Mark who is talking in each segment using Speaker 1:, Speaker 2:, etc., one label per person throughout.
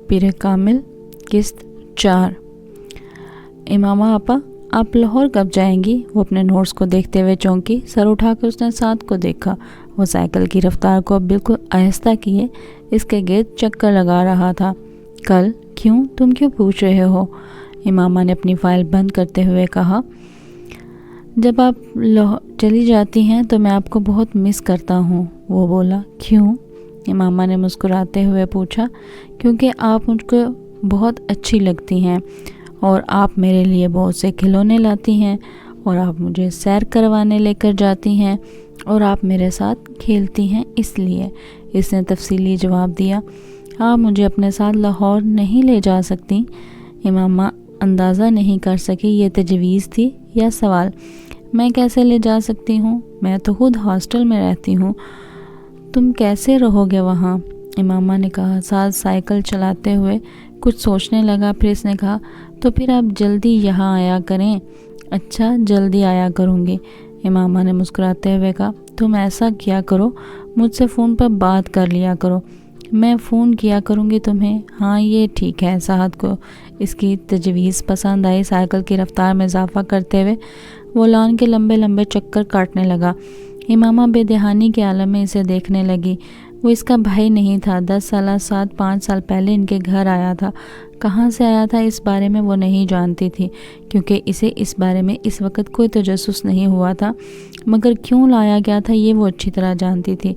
Speaker 1: پیر کامل قسط 4۔ امامہ آپا آپ لاہور کب جائیں گی؟ وہ اپنے نوٹس کو دیکھتے ہوئے چونکی۔ سر اٹھا کر اس نے سعد کو دیکھا۔ وہ سائیکل کی رفتار کو بالکل آہستہ کیے اس کے گرد چکر لگا رہا تھا۔ کل؟ کیوں؟ تم کیوں پوچھ رہے ہو؟ امامہ نے اپنی فائل بند کرتے ہوئے کہا۔ جب آپ چلی جاتی ہیں تو میں آپ کو بہت مس کرتا ہوں۔ وہ بولا۔ کیوں؟ امامہ نے مسکراتے ہوئے پوچھا۔ کیونکہ آپ مجھ کو بہت اچھی لگتی ہیں اور آپ میرے لیے بہت سے کھلونے لاتی ہیں اور آپ مجھے سیر کروانے لے کر جاتی ہیں اور آپ میرے ساتھ کھیلتی ہیں، اس لیے۔ اس نے تفصیلی جواب دیا۔ آپ مجھے اپنے ساتھ لاہور نہیں لے جا سکتی؟ امامہ اندازہ نہیں کر سکی یہ تجویز تھی یا سوال۔ میں کیسے لے جا سکتی ہوں؟ میں تو خود ہاسٹل میں رہتی ہوں۔ تم کیسے رہو گے وہاں؟ امامہ نے کہا۔ سعد سائیکل چلاتے ہوئے کچھ سوچنے لگا، پھر اس نے کہا تو پھر آپ جلدی یہاں آیا کریں۔ اچھا، جلدی آیا کروں گی، امامہ نے مسکراتے ہوئے کہا۔ تم ایسا کیا کرو، مجھ سے فون پر بات کر لیا کرو، میں فون کیا کروں گی تمہیں۔ ہاں یہ ٹھیک ہے۔ سعد کو اس کی تجویز پسند آئی۔ سائیکل کی رفتار میں اضافہ کرتے ہوئے وہ لان کے لمبے لمبے چکر کاٹنے لگا۔ امامہ بے دہانی کے عالم میں اسے دیکھنے لگی۔ وہ اس کا بھائی نہیں تھا۔ 10 سالہ سعد 5 سال پہلے ان کے گھر آیا تھا۔ کہاں سے آیا تھا اس بارے میں وہ نہیں جانتی تھی، کیونکہ اسے اس بارے میں اس وقت کوئی تجسس نہیں ہوا تھا، مگر کیوں لایا گیا تھا یہ وہ اچھی طرح جانتی تھی۔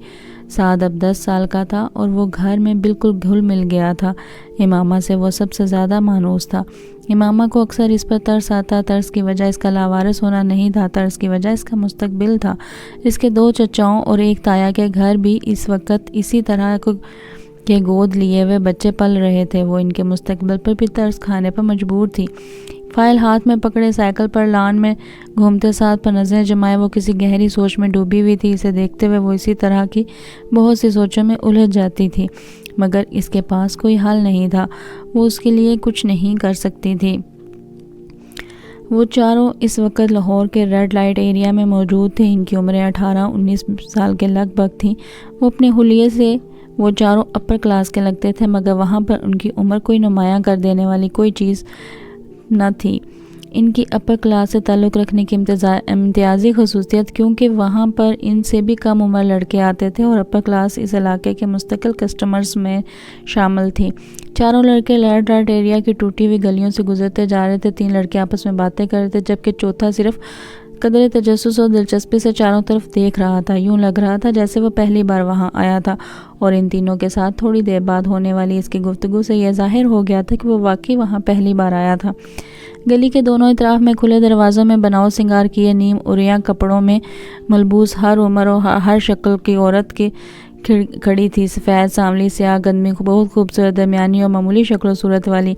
Speaker 1: سعد اب 10 سال کا تھا اور وہ گھر میں بالکل گھل مل گیا تھا۔ امامہ سے وہ سب سے زیادہ مانوس تھا۔ امامہ کو اکثر اس پر ترس آتا۔ ترس کی وجہ اس کا لاوارث ہونا نہیں تھا، ترس کی وجہ اس کا مستقبل تھا۔ اس کے 2 چچاؤں اور ایک تایا کے گھر بھی اس وقت اسی طرح کے گود لیے ہوئے بچے پل رہے تھے۔ وہ ان کے مستقبل پر بھی ترس کھانے پر مجبور تھی۔ فائل ہاتھ میں پکڑے سائیکل پر لان میں گھومتے ساتھ پر نظریں جمائے وہ کسی گہری سوچ میں ڈوبی ہوئی تھی۔ اسے دیکھتے ہوئے وہ اسی طرح کی بہت سی سوچوں میں الجھ جاتی تھی، مگر اس کے پاس کوئی حل نہیں تھا۔ وہ اس کے لیے کچھ نہیں کر سکتی تھی۔ وہ چاروں اس وقت لاہور کے ریڈ لائٹ ایریا میں موجود تھے۔ ان کی عمریں 18-19 سال کے لگ بھگ تھیں۔ وہ اپنے حلیے سے وہ چاروں اپر کلاس کے لگتے تھے، مگر وہاں پر ان کی عمر کوئی نمایاں کر دینے والی کوئی چیز نہ تھی۔ ان کی اپر کلاس سے تعلق رکھنے کی امتیازی خصوصیت، کیونکہ وہاں پر ان سے بھی کم عمر لڑکے آتے تھے اور اپر کلاس اس علاقے کے مستقل کسٹمرز میں شامل تھی۔ چاروں لڑکے ریڈ لائٹ ایریا کی ٹوٹی ہوئی گلیوں سے گزرتے جا رہے تھے۔ 3 لڑکے آپس میں باتیں کر رہے تھے، جبکہ چوتھا صرف قدرے تجسس اور دلچسپی سے چاروں طرف دیکھ رہا تھا۔ یوں لگ رہا تھا جیسے وہ پہلی بار وہاں آیا تھا، اور ان تینوں کے ساتھ تھوڑی دیر بعد ہونے والی اس کی گفتگو سے یہ ظاہر ہو گیا تھا کہ وہ واقعی وہاں پہلی بار آیا تھا۔ گلی کے دونوں اطراف میں کھلے دروازوں میں بناؤ سنگار کیے نیم عریاں کپڑوں میں ملبوس ہر عمر اور ہر شکل کی عورت کی کھڑی تھی۔ سفید، سانولی، سیاہ، گندمی، بہت خوبصورت، درمیانی اور معمولی شکل و صورت والی۔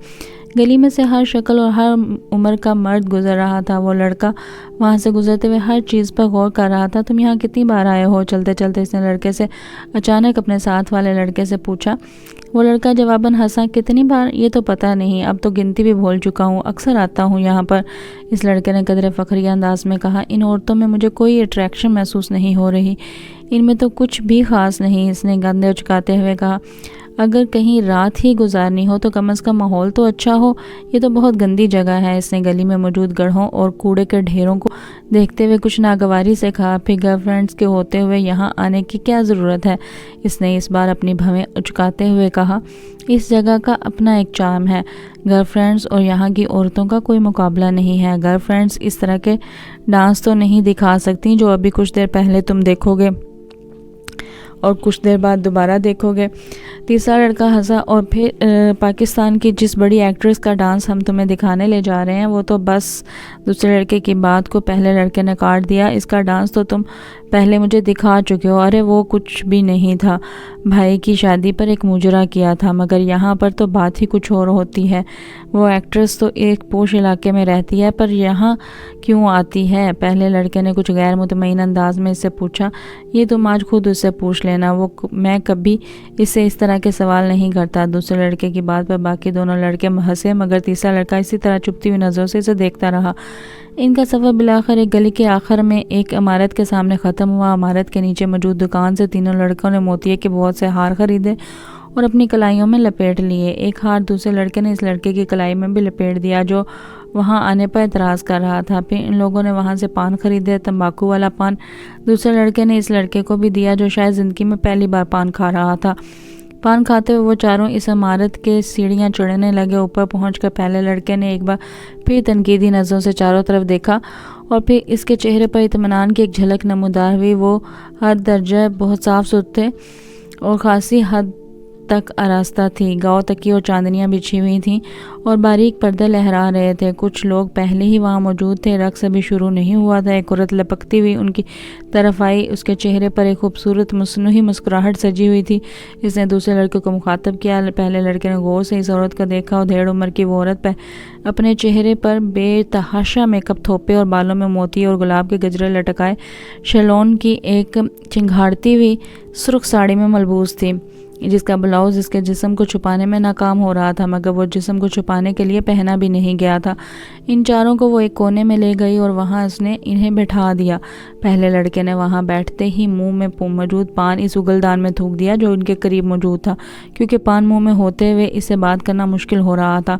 Speaker 1: گلی میں سے ہر شکل اور ہر عمر کا مرد گزر رہا تھا۔ وہ لڑکا وہاں سے گزرتے ہوئے ہر چیز پر غور کر رہا تھا۔ تم یہاں کتنی بار آئے ہو؟ چلتے چلتے اس نے لڑکے سے اچانک اپنے ساتھ والے لڑکے سے پوچھا۔ وہ لڑکا جواباً ہنسا۔ کتنی بار یہ تو پتہ نہیں، اب تو گنتی بھی بھول چکا ہوں، اکثر آتا ہوں یہاں پر، اس لڑکے نے قدرے فخریہ انداز میں کہا۔ ان عورتوں میں مجھے کوئی اٹریکشن محسوس نہیں ہو رہی، ان میں تو کچھ بھی خاص نہیں، اس نے کندھے اچکاتے ہوئے کہا۔ اگر کہیں رات ہی گزارنی ہو تو کم از کم ماحول تو اچھا ہو، یہ تو بہت گندی جگہ ہے، اس نے گلی میں موجود گڑھوں اور کوڑے کے ڈھیروں کو دیکھتے ہوئے کچھ ناگواری سے کہا۔ پھر گرل فرینڈز کے ہوتے ہوئے یہاں آنے کی کیا ضرورت ہے، اس نے اس بار اپنی بھویں اچکاتے ہوئے کہا۔ اس جگہ کا اپنا ایک چارم ہے، گرل فرینڈز اور یہاں کی عورتوں کا کوئی مقابلہ نہیں ہے۔ گرل فرینڈز اس طرح کے ڈانس تو نہیں دکھا سکتی جو ابھی کچھ دیر پہلے تم دیکھو گے اور کچھ دیر بعد دوبارہ دیکھو گے۔ تیسرا لڑکا ہنسا۔ اور پھر پاکستان کی جس بڑی ایکٹریس کا ڈانس ہم تمہیں دکھانے لے جا رہے ہیں وہ تو بس۔ دوسرے لڑکے کی بات کو پہلے لڑکے نے کاٹ دیا۔ اس کا ڈانس تو تم پہلے مجھے دکھا چکے ہو۔ ارے وہ کچھ بھی نہیں تھا، بھائی کی شادی پر ایک مجرا کیا تھا، مگر یہاں پر تو بات ہی کچھ اور ہوتی ہے۔ وہ ایکٹریس تو ایک پوش علاقے میں رہتی ہے، پر یہاں کیوں آتی ہے؟ پہلے لڑکے نے کچھ غیر مطمئن انداز میں اس سے پوچھا۔ یہ تم آج خود اس سے پوچھ لینا، میں کبھی اس سے اس طرح کے سوال نہیں کرتا۔ دوسرے لڑکے کی بات پر باقی دونوں لڑکے ہنسے، مگر تیسرا لڑکا اسی طرح چپتی ہوئی نظروں سے اسے دیکھتا رہا۔ ان کا سفر بالآخر ایک گلی کے آخر میں ایک عمارت کے سامنے ختم ہوا۔ عمارت کے نیچے موجود دکان سے تینوں لڑکوں نے موتیے کے بہت سے ہار خریدے اور اپنی کلائیوں میں لپیٹ لیے۔ ایک ہاتھ دوسرے لڑکے نے اس لڑکے کی کلائی میں بھی لپیٹ دیا جو وہاں آنے پر اعتراض کر رہا تھا۔ پھر ان لوگوں نے وہاں سے پان خریدے، تمباکو والا پان۔ دوسرے لڑکے نے اس لڑکے کو بھی دیا جو شاید زندگی میں پہلی بار پان کھا رہا تھا۔ پان کھاتے ہوئے وہ چاروں اس عمارت کے سیڑھیاں چڑھنے لگے۔ اوپر پہنچ کر پہلے لڑکے نے ایک بار پھر تنقیدی نظروں سے چاروں طرف دیکھا اور پھر اس کے چہرے پر اطمینان کی ایک جھلک نمودار ہوئی۔ وہ ہر درجہ بہت صاف ستھرے اور خاصی حد تک آراستہ تھی۔ گاؤ تکیے اور چاندنیاں بچھی ہوئی تھیں اور باریک پردے لہرا رہے تھے۔ کچھ لوگ پہلے ہی وہاں موجود تھے۔ رقص ابھی شروع نہیں ہوا تھا۔ ایک عورت لپکتی ہوئی ان کی طرف آئی۔ اس کے چہرے پر ایک خوبصورت مصنوعی مسکراہٹ سجی ہوئی تھی۔ اس نے دوسرے لڑکے کو مخاطب کیا۔ پہلے لڑکے نے غور سے اس عورت کو دیکھا اور ڈھیڑ عمر کی وہ عورت اپنے چہرے پر بے تحاشا میک اپ تھوپے اور بالوں میں موتی اور گلاب کے گجرے لٹکائے شیلون کی ایک چنگھاڑتی ہوئی سرخ ساڑی میں ملبوس تھی جس کا بلاؤز اس کے جسم کو چھپانے میں ناکام ہو رہا تھا، مگر وہ جسم کو چھپانے کے لیے پہنا بھی نہیں گیا تھا۔ ان چاروں کو وہ ایک کونے میں لے گئی اور وہاں اس نے انہیں بٹھا دیا۔ پہلے لڑکے نے وہاں بیٹھتے ہی منہ میں موجود پان اس اگلدان میں تھوک دیا جو ان کے قریب موجود تھا، کیونکہ پان منہ میں ہوتے ہوئے اسے بات کرنا مشکل ہو رہا تھا۔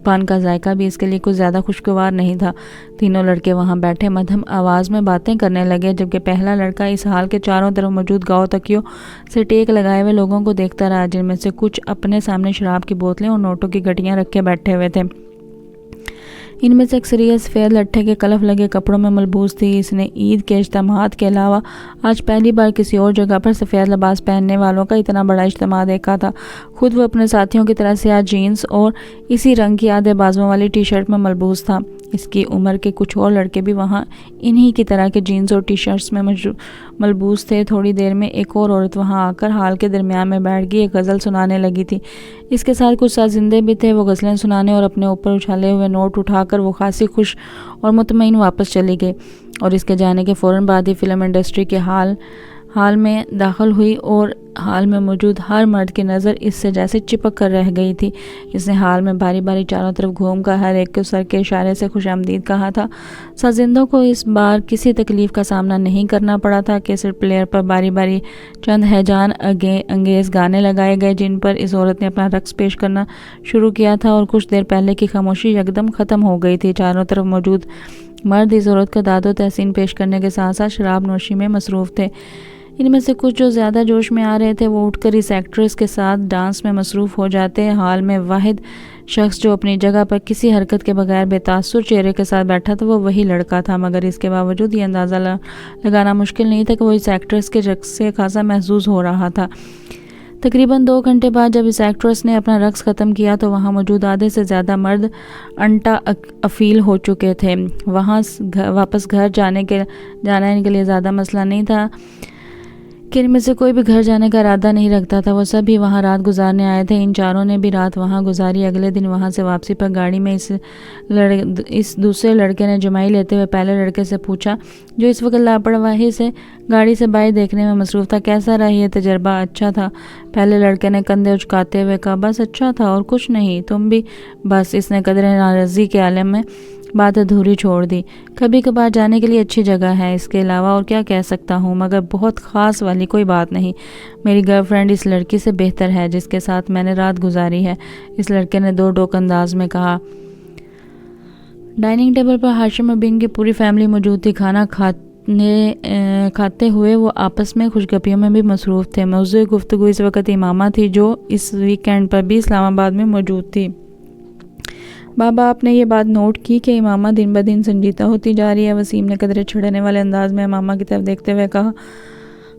Speaker 1: پان کا ذائقہ بھی اس کے لیے کچھ زیادہ خوشگوار نہیں تھا۔ تینوں لڑکے وہاں بیٹھے مدھم آواز میں باتیں کرنے لگے، جبکہ پہلا لڑکا اس حال کے چاروں طرف موجود گاؤ تکیوں سے ٹیک لگائے ہوئے لوگوں کو دیکھتا رہا، جن میں سے کچھ اپنے سامنے شراب کی بوتلیں اور نوٹوں کی گٹیاں رکھ کے بیٹھے ہوئے تھے۔ ان میں سے اکثریت سفید لٹھے کے کلف لگے کپڑوں میں ملبوس تھی۔ اس نے عید کے اجتماعات کے علاوہ آج پہلی بار کسی اور جگہ پر سفید لباس پہننے والوں کا اتنا بڑا اجتماع دیکھا تھا۔ خود وہ اپنے ساتھیوں کی طرح سیاہ جینز اور اسی رنگ کی آدھے بازوؤں والی ٹی شرٹ میں ملبوس تھا۔ اس کی عمر کے کچھ اور لڑکے بھی وہاں انہی کی طرح کے جینز اور ٹی شرٹس میں ملبوس تھے۔ تھوڑی دیر میں ایک اور عورت وہاں آ کر ہال کے درمیان میں بیٹھ گئی، ایک غزل سنانے لگی تھی۔ اس کے ساتھ کچھ سازندے بھی تھے۔ وہ غزلیں سنانے اور اپنے اوپر اچھالے ہوئے نوٹ اٹھا کر وہ خاصی خوش اور مطمئن واپس چلی گئی، اور اس کے جانے کے فوراً بعد ہی فلم انڈسٹری کے ہال میں داخل ہوئی اور ہال میں موجود ہر مرد کی نظر اس سے جیسے چپک کر رہ گئی تھی۔ اس نے ہال میں باری باری چاروں طرف گھوم کر ہر ایک کو سر کے اشارے سے خوش آمدید کہا تھا۔ سازندوں کو اس بار کسی تکلیف کا سامنا نہیں کرنا پڑا تھا۔ کیسٹ پلیئر پر باری باری چند ہیجان انگیز گانے لگائے گئے جن پر اس عورت نے اپنا رقص پیش کرنا شروع کیا تھا، اور کچھ دیر پہلے کی خاموشی یکدم ختم ہو گئی تھی۔ چاروں طرف موجود مرد اس عورت کا داد و تحسین پیش کرنے کے ساتھ ساتھ شراب نوشی میں مصروف تھے۔ ان میں سے کچھ جو زیادہ جوش میں آ رہے تھے وہ اٹھ کر اس ایکٹریس کے ساتھ ڈانس میں مصروف ہو جاتے۔ حال میں واحد شخص جو اپنی جگہ پر کسی حرکت کے بغیر بے تاثر چہرے کے ساتھ بیٹھا تھا وہ وہی لڑکا تھا، مگر اس کے باوجود یہ اندازہ لگانا مشکل نہیں تھا کہ وہ اس ایکٹریس کے رقص سے خاصا محظوظ ہو رہا تھا۔ تقریباً 2 گھنٹے بعد جب اس ایکٹریس نے اپنا رقص ختم کیا تو وہاں موجود آدھے سے زیادہ مرد انٹا افیل ہو چکے تھے۔ وہاں واپس گھر جانا ان کے لیے زیادہ مسئلہ نہیں تھا کہ ان میں سے کوئی بھی گھر جانے کا ارادہ نہیں رکھتا تھا۔ وہ سب بھی وہاں رات گزارنے آئے تھے۔ ان چاروں نے بھی رات وہاں گزاری۔ اگلے دن وہاں سے واپسی پر گاڑی میں اس دوسرے لڑکے نے جمائی لیتے ہوئے پہلے لڑکے سے پوچھا جو اس وقت لاپرواہی سے گاڑی سے باہر دیکھنے میں مصروف تھا، کیسا رہا یہ تجربہ؟ اچھا تھا، پہلے لڑکے نے کندھے اچکاتے ہوئے کہا۔ بس اچھا تھا اور کچھ نہیں، تم بھی؟ بس۔ اس نے قدرے ناراضگی کے عالم میں بات ادھوری چھوڑ دی۔ کبھی کبھار جانے کے لیے اچھی جگہ ہے، اس کے علاوہ اور کیا کہہ سکتا ہوں، مگر بہت خاص والی کوئی بات نہیں۔ میری گرل فرینڈ اس لڑکی سے بہتر ہے جس کے ساتھ میں نے رات گزاری ہے، اس لڑکے نے دو ٹوک انداز میں کہا۔ ڈائننگ ٹیبل پر ہاشم اور بنگ کی پوری فیملی موجود تھی۔ کھانا کھاتے ہوئے وہ آپس میں خوشگپیوں میں بھی مصروف تھے۔ موضوع گفتگو اس وقت امامہ تھی جو اس ویکینڈ پر بھی اسلام آباد میں موجود تھی۔ بابا، آپ نے یہ بات نوٹ کی کہ امامہ دن بدن سنجیدہ ہوتی جا رہی ہے؟ وسیم نے قدرے چھڑنے والے انداز میں امامہ کی طرف دیکھتے ہوئے کہا۔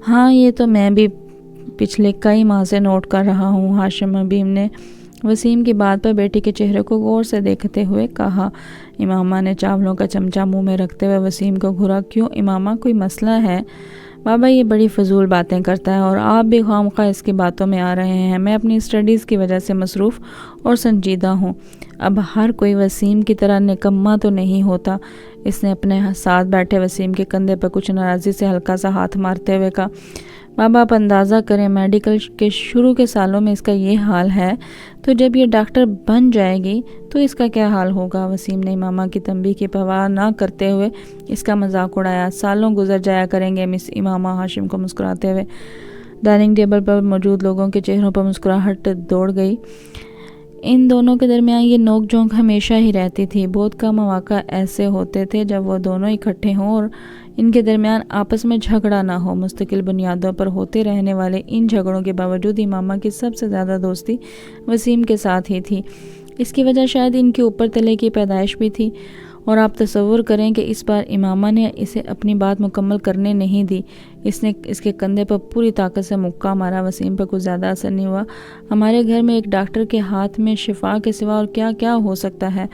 Speaker 1: ہاں، یہ تو میں بھی پچھلے کئی ماہ سے نوٹ کر رہا ہوں، ہاشم ابیم نے وسیم کی بات پر بیٹی کے چہرے کو غور سے دیکھتے ہوئے کہا۔ امامہ نے چاولوں کا چمچہ منہ میں رکھتے ہوئے وسیم کو گھورا۔ کیوں امامہ، کوئی مسئلہ ہے؟ بابا یہ بڑی فضول باتیں کرتا ہے اور آپ بھی خواہ اس کی باتوں میں آ رہے ہیں۔ میں اپنی اسٹڈیز کی وجہ سے مصروف اور سنجیدہ ہوں۔ اب ہر کوئی وسیم کی طرح نکما تو نہیں ہوتا۔ اس نے اپنے ساتھ بیٹھے وسیم کے کندھے پر کچھ ناراضی سے ہلکا سا ہاتھ مارتے ہوئے کہا۔ بابا آپ اندازہ کریں، میڈیکل کے شروع کے سالوں میں اس کا یہ حال ہے تو جب یہ ڈاکٹر بن جائے گی تو اس کا کیا حال ہوگا؟ وسیم نے امامہ کی تنبیہ کی پرواہ نہ کرتے ہوئے اس کا مذاق اڑایا۔ سالوں گزر جایا کریں گے مس امامہ، ہاشم کو مسکراتے ہوئے ڈائننگ ٹیبل پر موجود لوگوں کے چہروں پر مسکراہٹ دوڑ گئی۔ ان دونوں کے درمیان یہ نوک جھونک ہمیشہ ہی رہتی تھی۔ بہت کم مواقع ایسے ہوتے تھے جب وہ دونوں اکٹھے ہوں اور ان کے درمیان آپس میں جھگڑا نہ ہو۔ مستقل بنیادوں پر ہوتے رہنے والے ان جھگڑوں کے باوجود امامہ کی سب سے زیادہ دوستی وسیم کے ساتھ ہی تھی۔ اس کی وجہ شاید ان کے اوپر تلے کی پیدائش بھی تھی، اور آپ تصور کریں کہ اس بار امامہ نے اسے اپنی بات مکمل کرنے نہیں دی۔ اس نے اس کے کندھے پر پوری طاقت سے مکہ مارا۔ وسیم پر کچھ زیادہ اثر نہیں ہوا۔ ہمارے گھر میں ایک ڈاکٹر کے ہاتھ میں شفا کے سوا اور کیا کیا ہو سکتا ہے؟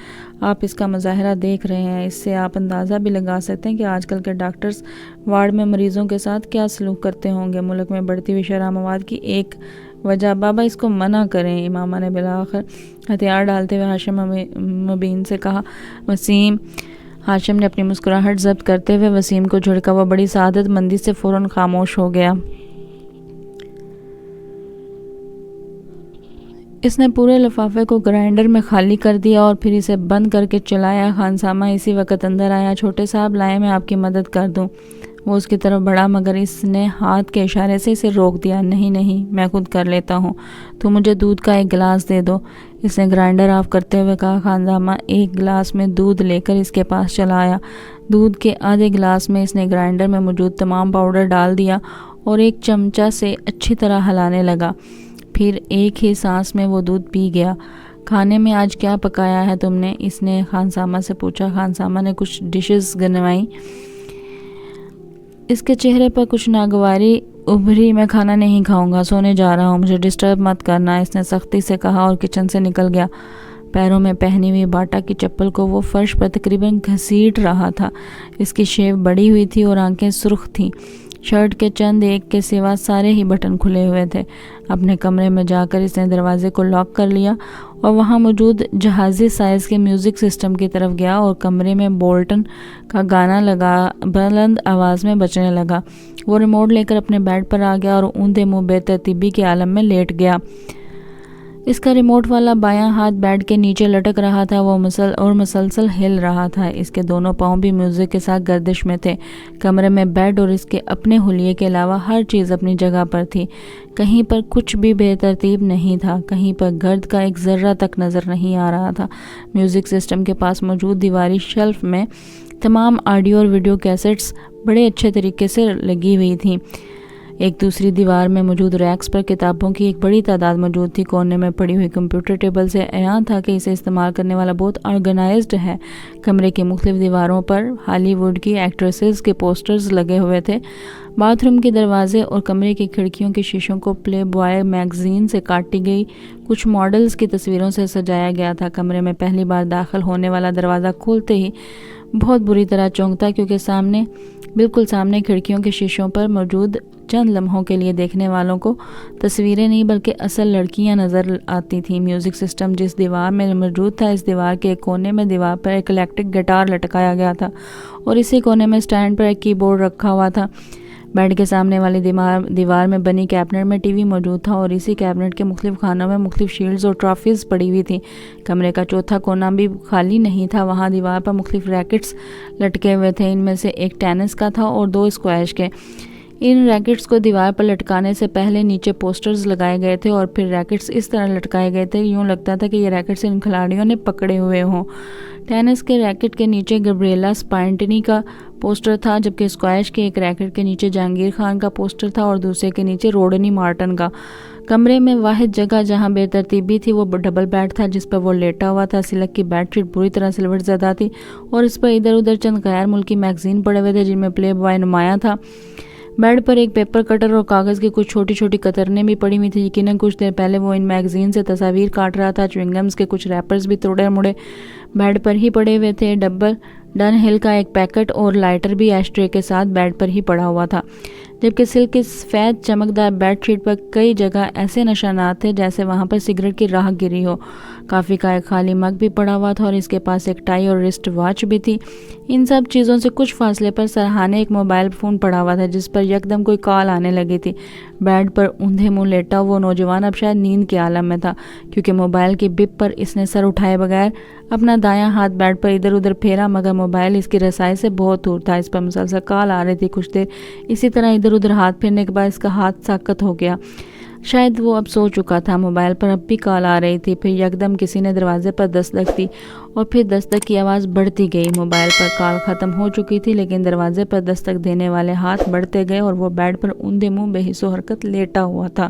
Speaker 1: آپ اس کا مظاہرہ دیکھ رہے ہیں، اس سے آپ اندازہ بھی لگا سکتے ہیں کہ آج کل کے ڈاکٹرز وارڈ میں مریضوں کے ساتھ کیا سلوک کرتے ہوں گے۔ ملک میں بڑھتی ہوئی شرح مواد کی ایک وجہ بابا اس کو منع کریں، امامہ نے بالآخر ہتھیار ڈالتے ہوئے ہاشم مبین سے کہا۔ وسیم، ہاشم نے اپنی مسکراہٹ ضبط کرتے ہوئے وسیم کو جھڑکا۔ وہ بڑی سعادت مندی سے فوراً خاموش ہو گیا۔ اس نے پورے لفافے کو گرائنڈر میں خالی کر دیا اور پھر اسے بند کر کے چلایا۔ خانسامہ اسی وقت اندر آیا۔ چھوٹے صاحب لائیں، میں آپ کی مدد کر دوں؟ وہ اس کی طرف بڑھا مگر اس نے ہاتھ کے اشارے سے اسے روک دیا۔ نہیں نہیں، میں خود کر لیتا ہوں، تو مجھے دودھ کا ایک گلاس دے دو، اس نے گرائنڈر آف کرتے ہوئے کہا۔ خانسامہ ایک گلاس میں دودھ لے کر اس کے پاس چلا آیا۔ دودھ کے آدھے گلاس میں اس نے گرائنڈر میں موجود تمام پاؤڈر ڈال دیا اور ایک چمچہ سے اچھی طرح ہلانے لگا۔ پھر ایک ہی سانس میں وہ دودھ پی گیا۔ کھانے میں آج کیا پکایا ہے تم نے؟ اس نے خانسامہ سے پوچھا۔ خانسامہ نے کچھ ڈشز گنوائیں۔ اس کے چہرے پر کچھ ناگواری ابھری۔ میں کھانا نہیں کھاؤں گا، سونے جا رہا ہوں، مجھے ڈسٹرب مت کرنا، اس نے سختی سے کہا اور کچن سے نکل گیا۔ پیروں میں پہنی ہوئی باٹا کی چپل کو وہ فرش پر تقریباً گھسیٹ رہا تھا۔ اس کی شیو بڑی ہوئی تھی اور آنکھیں سرخ تھیں۔ شرٹ کے چند ایک کے سوا سارے ہی بٹن کھلے ہوئے تھے۔ اپنے کمرے میں جا کر اس نے دروازے کو لاک کر لیا اور وہاں موجود جہازی سائز کے میوزک سسٹم کی طرف گیا اور کمرے میں بولٹن کا گانا لگا بلند آواز میں بجنے لگا۔ وہ ریموٹ لے کر اپنے بیڈ پر آ گیا اور اوندھے منہ بے ترتیبی کے عالم میں لیٹ گیا۔ اس کا ریموٹ والا بایاں ہاتھ بیڈ کے نیچے لٹک رہا تھا، وہ مسلسل ہل رہا تھا۔ اس کے دونوں پاؤں بھی میوزک کے ساتھ گردش میں تھے۔ کمرے میں بیڈ اور اس کے اپنے حلیے کے علاوہ ہر چیز اپنی جگہ پر تھی۔ کہیں پر کچھ بھی بے ترتیب نہیں تھا، کہیں پر گرد کا ایک ذرہ تک نظر نہیں آ رہا تھا۔ میوزک سسٹم کے پاس موجود دیواری شیلف میں تمام آڈیو اور ویڈیو کیسٹس بڑے اچھے طریقے سے لگی ہوئی تھیں۔ ایک دوسری دیوار میں موجود ریکس پر کتابوں کی ایک بڑی تعداد موجود تھی۔ کونے میں پڑی ہوئی کمپیوٹر ٹیبل سے عیاں تھا کہ اسے استعمال کرنے والا بہت آرگنائزڈ ہے۔ کمرے کی مختلف دیواروں پر ہالی ووڈ کی ایکٹریسز کے پوسٹرز لگے ہوئے تھے۔ باتھ روم کے دروازے اور کمرے کی کھڑکیوں کے شیشوں کو پلے بوائے میگزین سے کاٹی گئی کچھ ماڈلز کی تصویروں سے سجایا گیا تھا۔ کمرے میں پہلی بار داخل ہونے والا دروازہ کھولتے ہی بہت بری طرح چونکتا کیونکہ بالکل سامنے کھڑکیوں کے شیشوں پر موجود چند لمحوں کے لیے دیکھنے والوں کو تصویریں نہیں بلکہ اصل لڑکیاں نظر آتی تھیں۔ میوزک سسٹم جس دیوار میں موجود تھا، اس دیوار کے ایک کونے میں دیوار پر ایک الیکٹرک گٹار لٹکایا گیا تھا اور اسی کونے میں سٹینڈ پر ایک کی بورڈ رکھا ہوا تھا۔ بیڈ کے سامنے والی دیوار میں بنی کیبنٹ میں ٹی وی موجود تھا اور اسی کیبنٹ کے مختلف خانوں میں مختلف شیلڈز اور ٹرافیز پڑی ہوئی تھیں۔ کمرے کا چوتھا کونا بھی خالی نہیں تھا، وہاں دیوار پر مختلف ریکٹس لٹکے ہوئے تھے۔ ان میں سے ایک ٹینس کا تھا اور دو اسکواش کے۔ ان ریکٹس کو دیوار پر لٹکانے سے پہلے نیچے پوسٹرز لگائے گئے تھے اور پھر ریکٹس اس طرح لٹکائے گئے تھے یوں لگتا تھا کہ یہ ریکٹس ان کھلاڑیوں نے پکڑے ہوئے ہوں۔ ٹینس کے ریکٹ کے نیچے گبریلا سپائنٹنی کا پوسٹر تھا، جبکہ اسکواش کے ایک ریکٹ کے نیچے جہانگیر خان کا پوسٹر تھا اور دوسرے کے نیچے روڈنی مارٹن کا۔ کمرے میں واحد جگہ جہاں بے ترتیبی تھی وہ ڈبل بیڈ تھا جس پر وہ لیٹا ہوا تھا۔ سلک کی بیڈ شیٹ بری طرح سلوٹ زدہ تھی اور اس پر ادھر ادھر چند غیر ملکی میگزین پڑے ہوئے تھے جن میں پلے بوائے نمایاں تھا۔ بیڈ پر ایک پیپر کٹر اور کاغذ کی کچھ چھوٹی چھوٹی کترنیں بھی پڑی ہوئی تھیں۔ یقیناً کچھ دیر پہلے وہ ان میگزین سے تصاویر کاٹ رہا تھا۔ چوئنگمز کے کچھ ریپرز بھی توڑے مڑے بیڈ پر ہی پڑے ہوئے تھے۔ ڈبل ڈن ہل کا ایک پیکٹ اور لائٹر بھی ایش ٹرے کے ساتھ بیڈ پر ہی پڑا ہوا تھا، جبکہ سلک کی سفید چمکدار بیڈ شیٹ پر کئی جگہ ایسے نشانات تھے جیسے وہاں پر سگریٹ کی راکھ گری ہو۔ کافی کا ایک خالی مگ بھی پڑا ہوا تھا اور اس کے پاس ایک ٹائی اور رسٹ واچ بھی تھی۔ ان سب چیزوں سے کچھ فاصلے پر سرہانے ایک موبائل فون پڑا ہوا تھا جس پر یکدم کوئی کال آنے لگی تھی۔ بیڈ پر اوندھے منہ لیٹا وہ نوجوان اب شاید نیند کے عالم میں تھا، کیونکہ موبائل کی بپ پر اس نے سر اٹھائے بغیر اپنا دایاں ہاتھ بیڈ پر ادھر ادھر پھیرا، مگر موبائل اس کی رسائی سے بہت دور تھا۔ اس پر مسلسل کال آ رہی تھی۔ کچھ دیر اسی طرح ادھر ادھر ادھر ہاتھ پھیرنے کے بعد اس کا ہاتھ ساکت ہو گیا. شاید وہ اب سو چکا تھا. موبائل پر اب بھی کال آ رہی تھی. پھر یکدم کسی نے دروازے پر دستک دی اور پھر دستک کی آواز بڑھتی گئی. موبائل پر کال ختم ہو چکی تھی لیکن دروازے پر دستک دینے والے ہاتھ بڑھتے گئے اور وہ بیڈ پر اوندے منہ بے حس و حرکت لیٹا ہوا تھا.